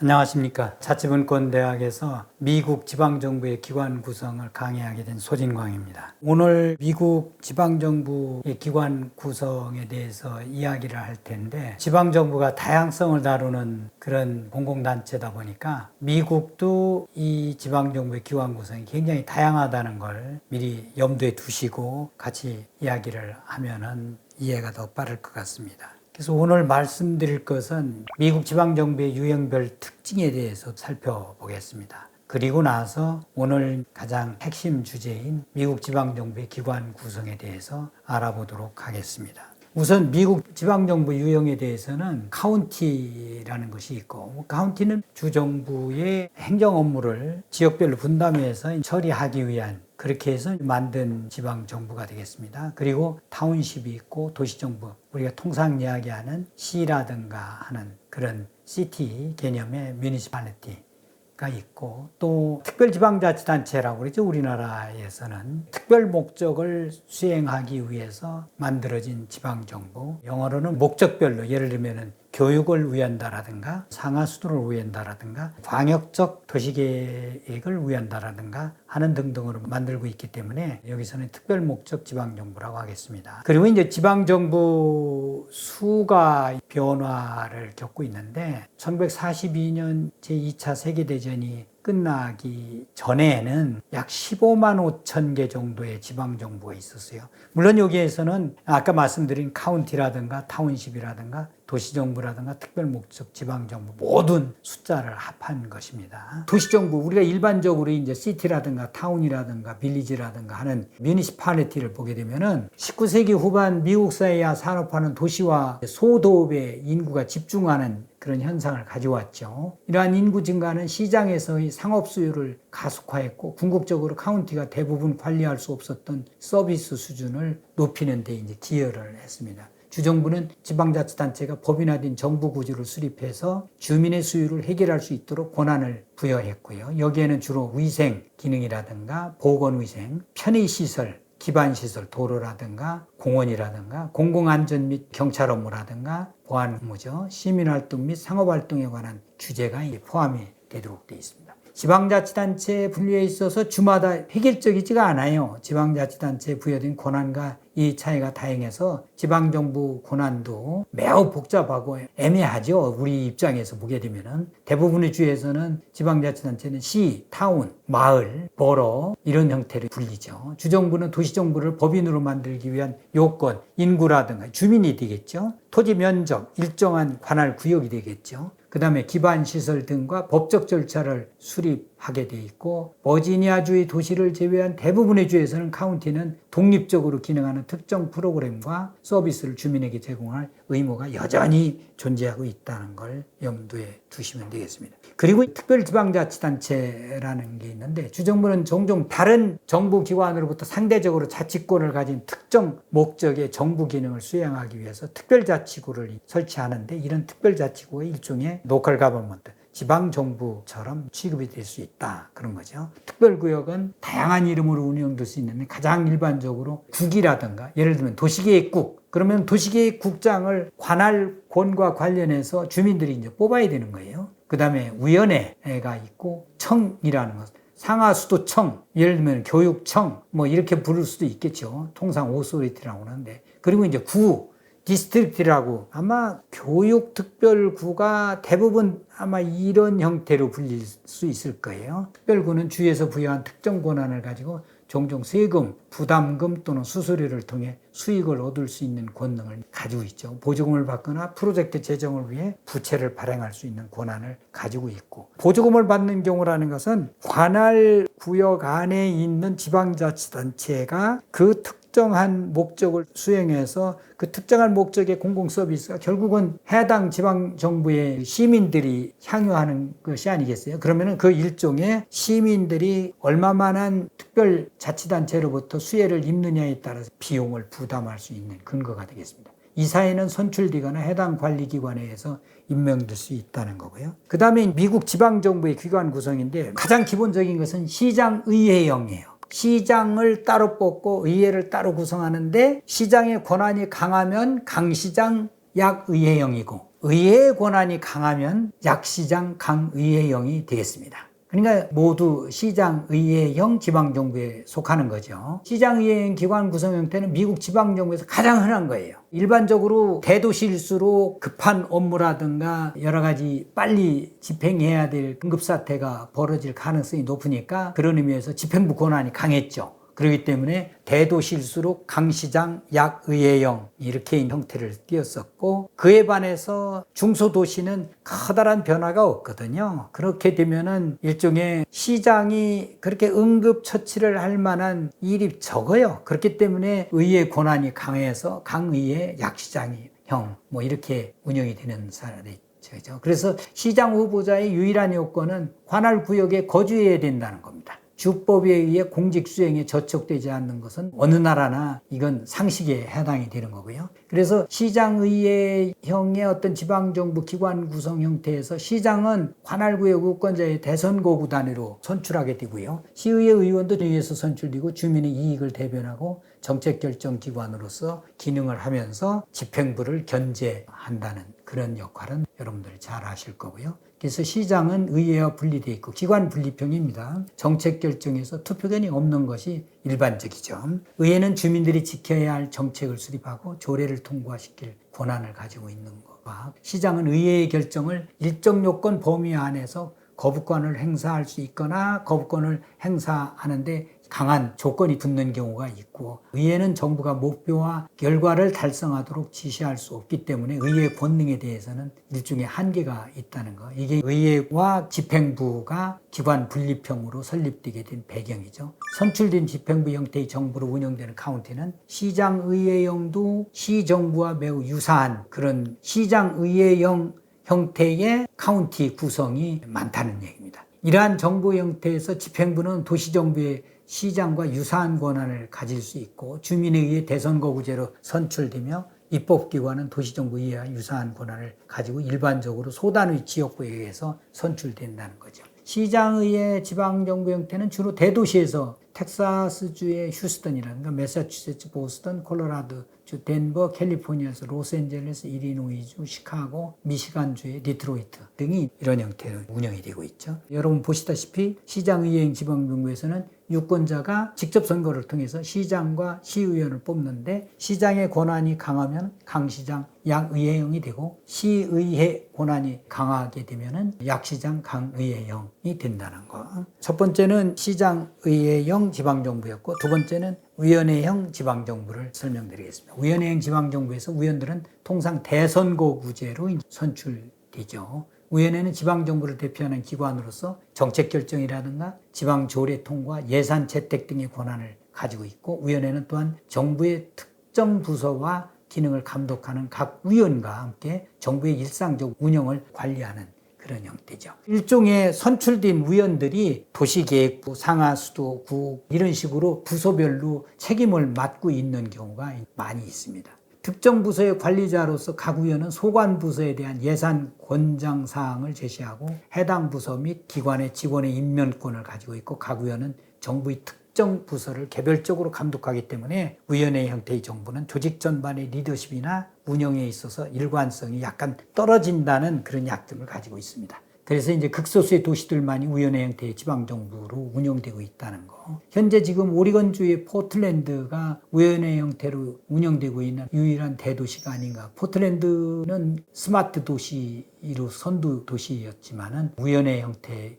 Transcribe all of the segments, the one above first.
안녕하십니까. 자치분권대학에서 미국 지방정부의 기관 구성을 강의하게 된 소진광입니다. 오늘 미국 지방정부의 기관 구성에 대해서 이야기를 할 텐데, 지방정부가 다양성을 다루는 그런 공공단체다 보니까 미국도 이 지방정부의 기관 구성이 굉장히 다양하다는 걸 미리 염두에 두시고 같이 이야기를 하면은 이해가 더 빠를 것 같습니다. 그래서 오늘 말씀드릴 것은 미국 지방정부의 유형별 특징에 대해서 살펴보겠습니다. 그리고 나서 오늘 가장 핵심 주제인 미국 지방정부의 기관 구성에 대해서 알아보도록 하겠습니다. 우선 미국 지방정부 유형에 대해서는 카운티라는 것이 있고, 카운티는 주정부의 행정 업무를 지역별로 분담해서 처리하기 위한, 그렇게 해서 만든 지방정부가 되겠습니다. 그리고 타운십이 있고 도시정부, 우리가 통상 이야기하는 시라든가 하는 그런 시티 개념의 뮤니시팔리티가 있고, 또 특별지방자치단체라고 그러죠. 우리나라에서는 특별 목적을 수행하기 위해서 만들어진 지방정부, 영어로는 목적별로, 예를 들면 교육을 위한다라든가 상하수도를 위한다라든가 광역적 도시계획을 위한다라든가 하는 등등으로 만들고 있기 때문에 여기서는 특별목적 지방정부라고 하겠습니다. 그리고 이제 지방정부 수가 변화를 겪고 있는데, 1942년 제2차 세계대전이 끝나기 전에는 약 15만 5천 개 정도의 지방정부가 있었어요. 물론 여기에서는 아까 말씀드린 카운티라든가 타운십이라든가 도시정부라든가 특별목적 지방정부 모든 숫자를 합한 것입니다. 도시정부, 우리가 일반적으로 이제 시티라든가 타운이라든가 빌리지라든가 하는 뮤니시팔리티를 보게 되면은 19세기 후반 미국 사회와 산업화는 도시와 소도읍의 인구가 집중하는 그런 현상을 가져왔죠. 이러한 인구 증가는 시장에서의 상업 수요를 가속화했고, 궁극적으로 카운티가 대부분 관리할 수 없었던 서비스 수준을 높이는 데 이제 기여를 했습니다. 주정부는 지방자치단체가 법인화된 정부 구조를 수립해서 주민의 수요를 해결할 수 있도록 권한을 부여했고요. 여기에는 주로 위생 기능이라든가 보건위생, 편의시설, 기반시설, 도로라든가 공원이라든가 공공안전 및 경찰 업무라든가 보안 업무죠. 시민활동 및 상업활동에 관한 규제가 포함이 되도록 되어 있습니다. 지방자치단체에 분류에 있어서 주마다 획일적이지가 않아요. 지방자치단체에 부여된 권한과 이 차이가 다양해서 지방정부 권한도 매우 복잡하고 애매하죠. 우리 입장에서 보게 되면은 대부분의 주에서는 지방자치단체는 시, 타운, 마을, 버러 이런 형태를 불리죠. 주정부는 도시정부를 법인으로 만들기 위한 요건, 인구라든가 주민이 되겠죠. 토지 면적, 일정한 관할 구역이 되겠죠. 그 다음에 기반시설 등과 법적 절차를 수립하게 돼 있고, 버지니아주의 도시를 제외한 대부분의 주에서는 카운티는 독립적으로 기능하는 특정 프로그램과 서비스를 주민에게 제공할 의무가 여전히 존재하고 있다는 걸 염두에 두시면 되겠습니다. 그리고 특별지방자치단체라는 게 있는데, 주정부는 종종 다른 정부기관으로부터 상대적으로 자치권을 가진 특정 목적의 정부 기능을 수행하기 위해서 특별자치구를 설치하는데, 이런 특별자치구가 일종의 로컬 가버먼트, 지방정부처럼 취급이 될 수 있다, 그런 거죠. 특별구역은 다양한 이름으로 운영될 수 있는데, 가장 일반적으로 국이라든가, 예를 들면 도시계획국, 그러면 도시계획국장을 관할권과 관련해서 주민들이 이제 뽑아야 되는 거예요. 그 다음에 위원회가 있고, 청이라는 것, 상하수도청, 예를 들면 교육청, 뭐 이렇게 부를 수도 있겠죠. 통상 오소리티라고 하는데, 그리고 이제 구, 디스트릭트라고, 아마 교육특별구가 대부분 아마 이런 형태로 불릴 수 있을 거예요. 특별구는 주에서 부여한 특정 권한을 가지고 종종 세금, 부담금 또는 수수료를 통해 수익을 얻을 수 있는 권능을 가지고 있죠. 보조금을 받거나 프로젝트 재정을 위해 부채를 발행할 수 있는 권한을 가지고 있고, 보조금을 받는 경우라는 것은 관할 구역 안에 있는 지방자치단체가 그 특정한 목적을 수행해서 그 특정한 목적의 공공서비스가 결국은 해당 지방정부의 시민들이 향유하는 것이 아니겠어요? 그러면은 그 일종의 시민들이 얼마만한 특별자치단체로부터 수혜를 입느냐에 따라서 비용을 부담할 수 있는 근거가 되겠습니다. 이 사회는 선출되거나 해당 관리기관에 의해서 임명될 수 있다는 거고요. 그 다음에 미국 지방정부의 기관 구성인데, 가장 기본적인 것은 시장의회형이에요. 시장을 따로 뽑고 의회를 따로 구성하는데, 시장의 권한이 강하면 강시장 약의회형이고, 의회의 권한이 강하면 약시장 강의회형이 되겠습니다. 그러니까 모두 시장의회형 지방정부에 속하는 거죠. 시장의회형 기관 구성 형태는 미국 지방정부에서 가장 흔한 거예요. 일반적으로 대도시일수록 급한 업무라든가 여러 가지 빨리 집행해야 될 응급사태가 벌어질 가능성이 높으니까 그런 의미에서 집행부 권한이 강했죠. 그렇기 때문에 대도시일수록 강시장 약의회형 이렇게 형태를 띄었었고, 그에 반해서 중소도시는 커다란 변화가 없거든요. 그렇게 되면은 일종의 시장이 그렇게 응급처치를 할 만한 일이 적어요. 그렇기 때문에 의회 권한이 강해서 강의회 약시장형 이렇게 운영이 되는 사례죠. 그래서 시장 후보자의 유일한 요건은 관할 구역에 거주해야 된다는 겁니다. 주법에 의해 공직 수행에 저촉되지 않는 것은 어느 나라나 이건 상식에 해당이 되는 거고요. 그래서 시장의회형의 어떤 지방정부 기관 구성 형태에서 시장은 관할구역 유권자의 대선거구 단위로 선출하게 되고요. 시의회 의원도 의회에서 선출되고 주민의 이익을 대변하고 정책결정기관으로서 기능을 하면서 집행부를 견제한다는 그런 역할은 여러분들 잘 아실 거고요. 그래서 시장은 의회와 분리되어 있고 기관 분리형입니다. 정책 결정에서 투표권이 없는 것이 일반적이죠. 의회는 주민들이 지켜야 할 정책을 수립하고 조례를 통과시킬 권한을 가지고 있는 것과, 시장은 의회의 결정을 일정 요건 범위 안에서 거부권을 행사할 수 있거나 거부권을 행사하는데 강한 조건이 붙는 경우가 있고, 의회는 정부가 목표와 결과를 달성하도록 지시할 수 없기 때문에 의회 권능에 대해서는 일종의 한계가 있다는 거. 이게 의회와 집행부가 기관 분립형으로 설립되게 된 배경이죠. 선출된 집행부 형태의 정부로 운영되는 카운티는 시장의회형도 시정부와 매우 유사한 그런 시장의회형 형태의 카운티 구성이 많다는 얘기입니다. 이러한 정부 형태에서 집행부는 도시정부의 시장과 유사한 권한을 가질 수 있고, 주민에 의해 대선거구제로 선출되며 입법기관은 도시정부의회와 유사한 권한을 가지고 일반적으로 소단의 지역구에 의해서 선출된다는 거죠. 시장의회 지방정부 형태는 주로 대도시에서 텍사스주의 휴스턴이라든가 매사추세츠, 보스턴, 콜로라도주, 덴버, 캘리포니아에서 로스앤젤레스, 일리노이주, 시카고, 미시간주의 디트로이트 등이 이런 형태로 운영이 되고 있죠. 여러분 보시다시피 시장의회형 지방정부에서는 유권자가 직접 선거를 통해서 시장과 시의원을 뽑는데, 시장의 권한이 강하면 강시장 약의회형이 되고, 시의회 권한이 강하게 되면 약시장 강의회형이 된다는 거. 첫 번째는 시장의회형 지방정부였고, 두 번째는 위원회형 지방정부를 설명드리겠습니다. 위원회형 지방정부에서 위원들은 통상 대선거구제로 선출되죠. 위원회는 지방정부를 대표하는 기관으로서 정책결정이라든가 지방조례 통과, 예산 채택 등의 권한을 가지고 있고, 위원회는 또한 정부의 특정 부서와 기능을 감독하는 각 위원과 함께 정부의 일상적 운영을 관리하는 그런 형태죠. 일종의 선출된 위원들이 도시계획부, 상하수도구 이런 식으로 부서별로 책임을 맡고 있는 경우가 많이 있습니다. 특정 부서의 관리자로서 각 위원은 소관 부서에 대한 예산 권장 사항을 제시하고, 해당 부서 및 기관의 직원의 임명권을 가지고 있고, 각 위원은 정부의 특정 부서를 개별적으로 감독하기 때문에 위원회 형태의 정부는 조직 전반의 리더십이나 운영에 있어서 일관성이 약간 떨어진다는 그런 약점을 가지고 있습니다. 그래서 이제 극소수의 도시들만이 위원회 형태의 지방정부로 운영되고 있다는 거. 현재 지금 오리건주의 포틀랜드가 위원회 형태로 운영되고 있는 유일한 대도시가 아닌가. 포틀랜드는 스마트 도시로 선두 도시였지만은 위원회 형태의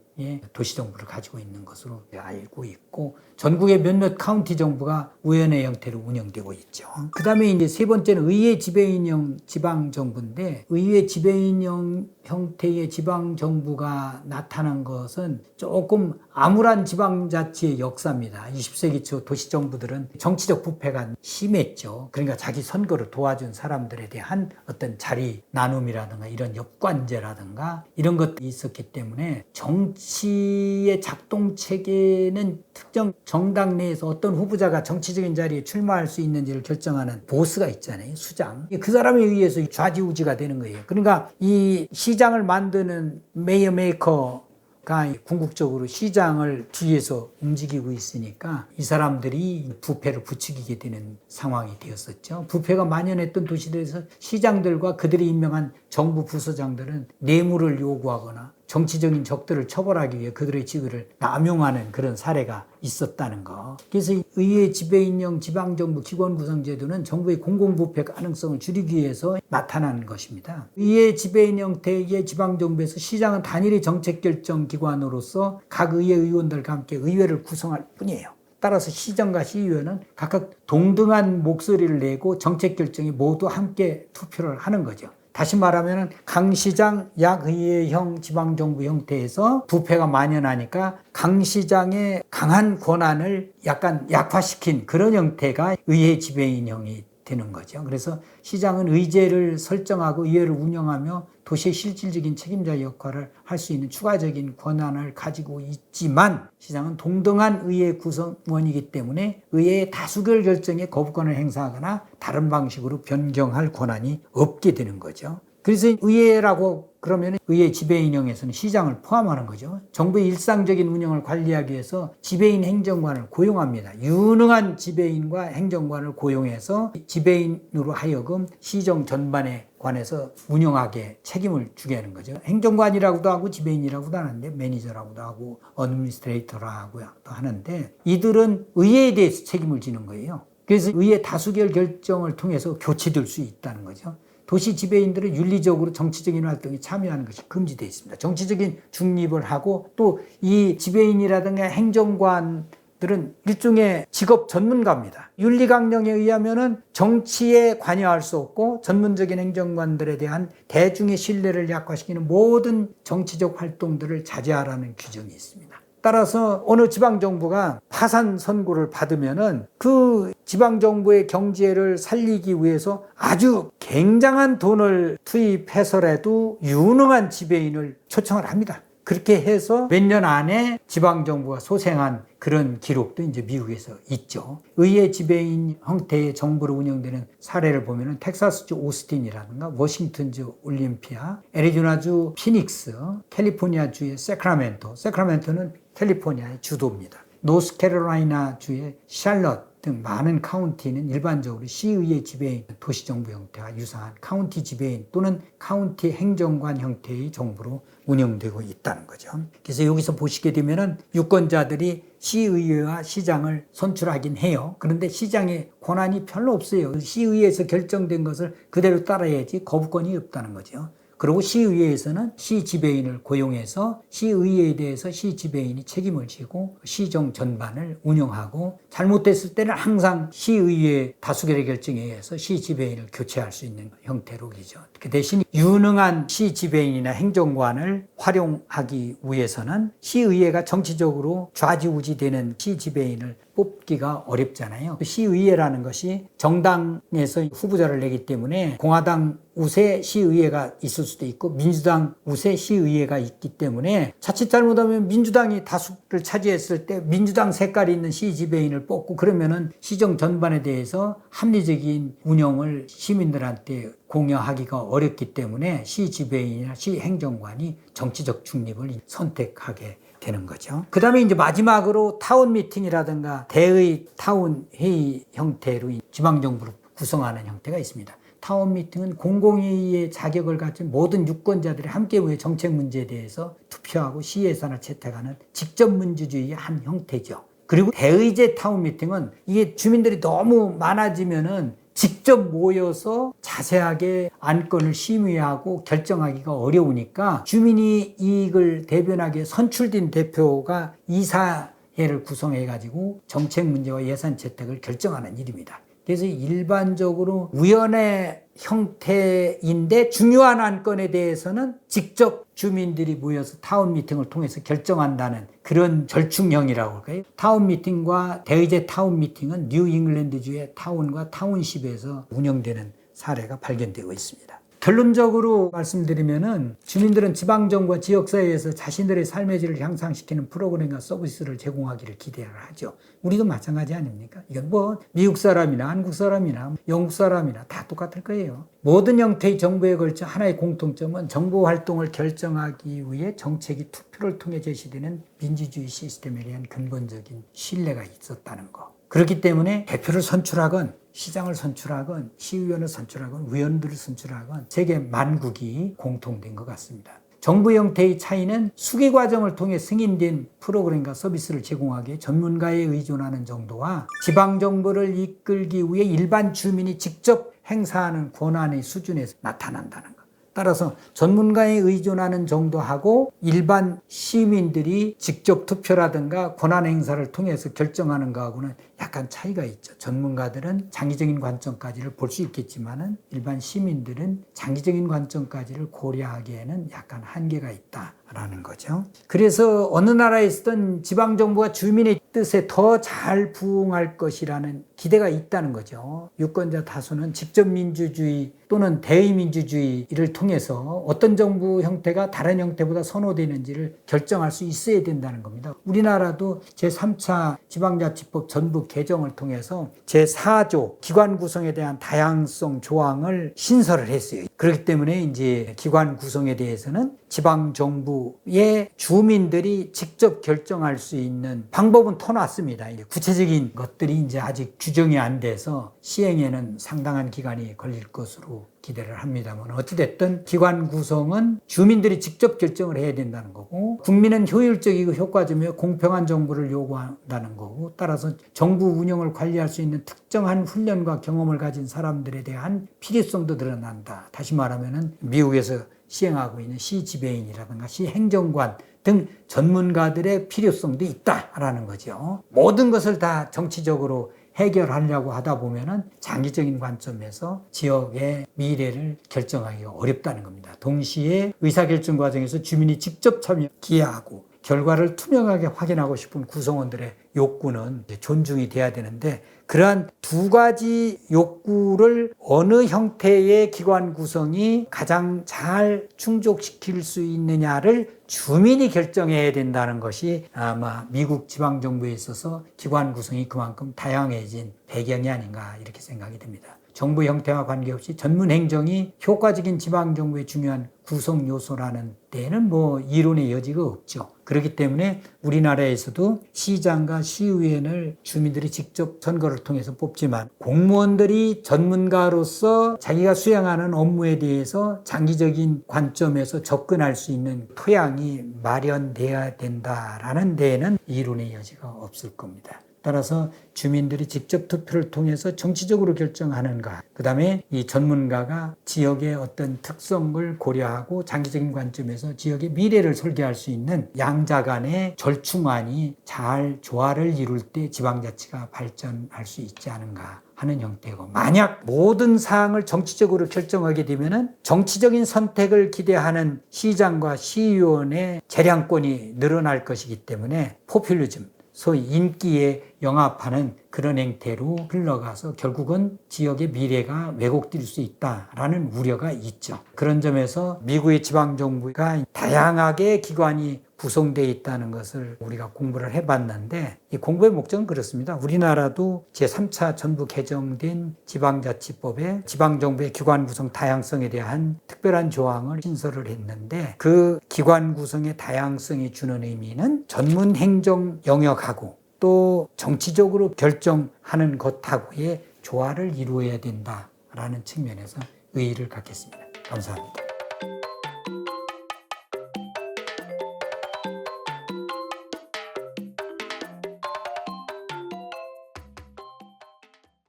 도시정부를 가지고 있는 것으로 알고 있고, 전국의 몇몇 카운티 정부가 위원회 형태로 운영되고 있죠. 그 다음에 이제 세 번째는 의회 지배인형 지방정부인데, 의회 지배인형 형태의 지방정부가 나타난 것은 조금 암울한 지방자치의 역사입니다. 20세기 초 도시정부들은 정치적 부패가 심했죠. 그러니까 자기 선거를 도와준 사람들에 대한 어떤 자리 나눔이라든가 이런 엽관제라든가 이런 것들이 있었기 때문에 정치의 작동 체계는 특정 정당 내에서 어떤 후보자가 정치적인 자리에 출마할 수 있는지를 결정하는 보스가 있잖아요. 수장. 그 사람에 의해서 좌지우지가 되는 거예요. 그러니까 이 시장을 만드는 메이어 메이커 가 궁극적으로 시장을 뒤에서 움직이고 있으니까 이 사람들이 부패를 부추기게 되는 상황이 되었었죠. 부패가 만연했던 도시들에서 시장들과 그들이 임명한 정부 부서장들은 뇌물을 요구하거나 정치적인 적들을 처벌하기 위해 그들의 지위를 남용하는 그런 사례가 있었다는 거. 그래서 의회 지배인형 지방정부 기관구성제도는 정부의 공공부패 가능성을 줄이기 위해서 나타난 것입니다. 의회 지배인 형태의 지방정부에서 시장은 단일의 정책결정기관으로서 각 의회 의원들과 함께 의회를 구성할 뿐이에요. 따라서 시정과 시의회는 각각 동등한 목소리를 내고 정책결정에 모두 함께 투표를 하는 거죠. 다시 말하면 강시장 약의회형 지방정부 형태에서 부패가 만연하니까 강시장의 강한 권한을 약간 약화시킨 그런 형태가 의회 지배인형이 되는 거죠. 그래서 시장은 의제를 설정하고 의회를 운영하며 도시의 실질적인 책임자의 역할을 할 수 있는 추가적인 권한을 가지고 있지만 시장은 동등한 의회 구성원이기 때문에 의회의 다수결 결정에 거부권을 행사하거나 다른 방식으로 변경할 권한이 없게 되는 거죠. 그래서 의회라고 그러면 의회 지배인형에서는 시장을 포함하는 거죠. 정부의 일상적인 운영을 관리하기 위해서 지배인 행정관을 고용합니다. 유능한 지배인과 행정관을 고용해서 지배인으로 하여금 시정 전반에 관해서 운영하게 책임을 주게 하는 거죠. 행정관이라고도 하고 지배인이라고도 하는데 매니저라고도 하고 어드미니스트레이터라고 하는데 이들은 의회에 대해서 책임을 지는 거예요. 그래서 의회 다수결 결정을 통해서 교체될 수 있다는 거죠. 도시 지배인들은 윤리적으로 정치적인 활동에 참여하는 것이 금지되어 있습니다. 정치적인 중립을 하고 또 이 지배인이라든가 행정관들은 일종의 직업 전문가입니다. 윤리강령에 의하면은 정치에 관여할 수 없고 전문적인 행정관들에 대한 대중의 신뢰를 약화시키는 모든 정치적 활동들을 자제하라는 규정이 있습니다. 따라서 어느 지방정부가 파산 선고를 받으면은 그 지방정부의 경제를 살리기 위해서 아주 굉장한 돈을 투입해서라도 유능한 지배인을 초청을 합니다. 그렇게 해서 몇 년 안에 지방정부가 소생한 그런 기록도 이제 미국에서 있죠. 의회 지배인 형태의 정부로 운영되는 사례를 보면은 텍사스주 오스틴이라든가 워싱턴주 올림피아, 애리조나주 피닉스, 캘리포니아주의 세크라멘토는 캘리포니아의 주도입니다. 노스캐롤라이나주의 샬럿 등 많은 카운티는 일반적으로 시의회 지배인 도시정부 형태와 유사한 카운티 지배인 또는 카운티 행정관 형태의 정부로 운영되고 있다는 거죠. 그래서 여기서 보시게 되면은 유권자들이 시의회와 시장을 선출하긴 해요. 그런데 시장의 권한이 별로 없어요. 시의회에서 결정된 것을 그대로 따라야지 거부권이 없다는 거죠. 그리고 시의회에서는 시지배인을 고용해서 시의회에 대해서 시지배인이 책임을 지고 시정 전반을 운영하고 잘못됐을 때는 항상 시의회 다수결의 결정에 의해서 시지배인을 교체할 수 있는 형태로 그러죠. 그 대신 유능한 시지배인이나 행정관을 활용하기 위해서는 시의회가 정치적으로 좌지우지되는 시지배인을 뽑기가 어렵잖아요. 시의회라는 것이 정당에서 후보자를 내기 때문에 공화당 우세 시의회가 있을 수도 있고 민주당 우세 시의회가 있기 때문에 자칫 잘못하면 민주당이 다수를 차지했을 때 민주당 색깔이 있는 시지배인을 뽑고 그러면은 시정 전반에 대해서 합리적인 운영을 시민들한테 공여하기가 어렵기 때문에 시지배인이나 시행정관이 정치적 중립을 선택하게 되는 거죠. 그 다음에 이제 마지막으로 타운 미팅이라든가 대의 타운 회의 형태로 지방정부를 구성하는 형태가 있습니다. 타운 미팅은 공공회의의 자격을 가진 모든 유권자들이 함께 모여 정책 문제에 대해서 투표하고 시예산을 채택하는 직접 민주주의의 한 형태죠. 그리고 대의제 타운 미팅은 이게 주민들이 너무 많아지면은 직접 모여서 자세하게 안건을 심의하고 결정하기가 어려우니까 주민이 이익을 대변하기 위해 선출된 대표가 이사회를 구성해가지고 정책 문제와 예산 채택을 결정하는 일입니다. 그래서 일반적으로 위원회 형태인데 중요한 안건에 대해서는 직접 주민들이 모여서 타운 미팅을 통해서 결정한다는 그런 절충형이라고 할까요? 타운 미팅과 대의제 타운 미팅은 뉴 잉글랜드주의 타운과 타운십에서 운영되는 사례가 발견되고 있습니다. 결론적으로 말씀드리면은 주민들은 지방정부와 지역사회에서 자신들의 삶의 질을 향상시키는 프로그램과 서비스를 제공하기를 기대를 하죠. 우리도 마찬가지 아닙니까? 이건 뭐 미국 사람이나 한국 사람이나 영국 사람이나 다 똑같을 거예요. 모든 형태의 정부에 걸쳐 하나의 공통점은 정부 활동을 결정하기 위해 정책이 투표를 통해 제시되는 민주주의 시스템에 대한 근본적인 신뢰가 있었다는 거. 그렇기 때문에 대표를 선출하건 시장을 선출하건 시의원을 선출하건 위원들을 선출하건 세계 만국이 공통된 것 같습니다. 정부 형태의 차이는 수기 과정을 통해 승인된 프로그램과 서비스를 제공하기 위해 전문가에 의존하는 정도와 지방정부를 이끌기 위해 일반 주민이 직접 행사하는 권한의 수준에서 나타난다는 것. 따라서 전문가에 의존하는 정도하고 일반 시민들이 직접 투표라든가 권한 행사를 통해서 결정하는 거하고는 약간 차이가 있죠. 전문가들은 장기적인 관점까지를 볼 수 있겠지만은 일반 시민들은 장기적인 관점까지를 고려하기에는 약간 한계가 있다라는 거죠. 그래서 어느 나라에 있었던 지방정부가 주민의 뜻에 더 잘 부응할 것이라는 기대가 있다는 거죠. 유권자 다수는 직접 민주주의 또는 대의민주주의를 통해서 어떤 정부 형태가 다른 형태보다 선호되는지를 결정할 수 있어야 된다는 겁니다. 우리나라도 제3차 지방자치법 전부 개정을 통해서 제4조 기관 구성에 대한 다양성 조항을 신설을 했어요. 그렇기 때문에 이제 기관 구성에 대해서는 지방정부의 주민들이 직접 결정할 수 있는 방법은 터놨습니다. 구체적인 것들이 이제 아직 규정이 안 돼서 시행에는 상당한 기간이 걸릴 것으로 기대를 합니다만 어찌됐든 기관 구성은 주민들이 직접 결정을 해야 된다는 거고 국민은 효율적이고 효과적이며 공평한 정부를 요구한다는 거고 따라서 정부 운영을 관리할 수 있는 특정한 훈련과 경험을 가진 사람들에 대한 필요성도 드러난다. 다시 말하면은 미국에서 시행하고 있는 시지배인이라든가 시행정관 등 전문가들의 필요성도 있다라는 거죠. 모든 것을 다 정치적으로 해결하려고 하다 보면은 장기적인 관점에서 지역의 미래를 결정하기가 어렵다는 겁니다. 동시에 의사결정 과정에서 주민이 직접 참여, 기여하고 결과를 투명하게 확인하고 싶은 구성원들의 욕구는 존중이 돼야 되는데 그러한 두 가지 욕구를 어느 형태의 기관 구성이 가장 잘 충족시킬 수 있느냐를 주민이 결정해야 된다는 것이 아마 미국 지방정부에 있어서 기관 구성이 그만큼 다양해진 배경이 아닌가 이렇게 생각이 됩니다. 정부 형태와 관계없이 전문 행정이 효과적인 지방정부의 중요한 구성 요소라는 데에는 뭐 이론의 여지가 없죠. 그렇기 때문에 우리나라에서도 시장과 시의원을 주민들이 직접 선거를 통해서 뽑지만 공무원들이 전문가로서 자기가 수행하는 업무에 대해서 장기적인 관점에서 접근할 수 있는 토양이 마련돼야 된다라는 데에는 이론의 여지가 없을 겁니다. 따라서 주민들이 직접 투표를 통해서 정치적으로 결정하는가, 그 다음에 이 전문가가 지역의 어떤 특성을 고려하고 장기적인 관점에서 지역의 미래를 설계할 수 있는 양자 간의 절충안이 잘 조화를 이룰 때 지방자치가 발전할 수 있지 않은가 하는 형태고, 만약 모든 사항을 정치적으로 결정하게 되면은 정치적인 선택을 기대하는 시장과 시의원의 재량권이 늘어날 것이기 때문에 포퓰리즘, 소위 인기에 영합하는 그런 행태로 흘러가서 결국은 지역의 미래가 왜곡될 수 있다라는 우려가 있죠. 그런 점에서 미국의 지방정부가 다양하게 기관이 구성되어 있다는 것을 우리가 공부를 해봤는데 이 공부의 목적은 그렇습니다. 우리나라도 제3차 전부 개정된 지방자치법에 지방정부의 기관 구성 다양성에 대한 특별한 조항을 신설을 했는데 그 기관 구성의 다양성이 주는 의미는 전문 행정 영역하고 또 정치적으로 결정하는 것하고의 조화를 이루어야 된다라는 측면에서 의의를 갖겠습니다. 감사합니다.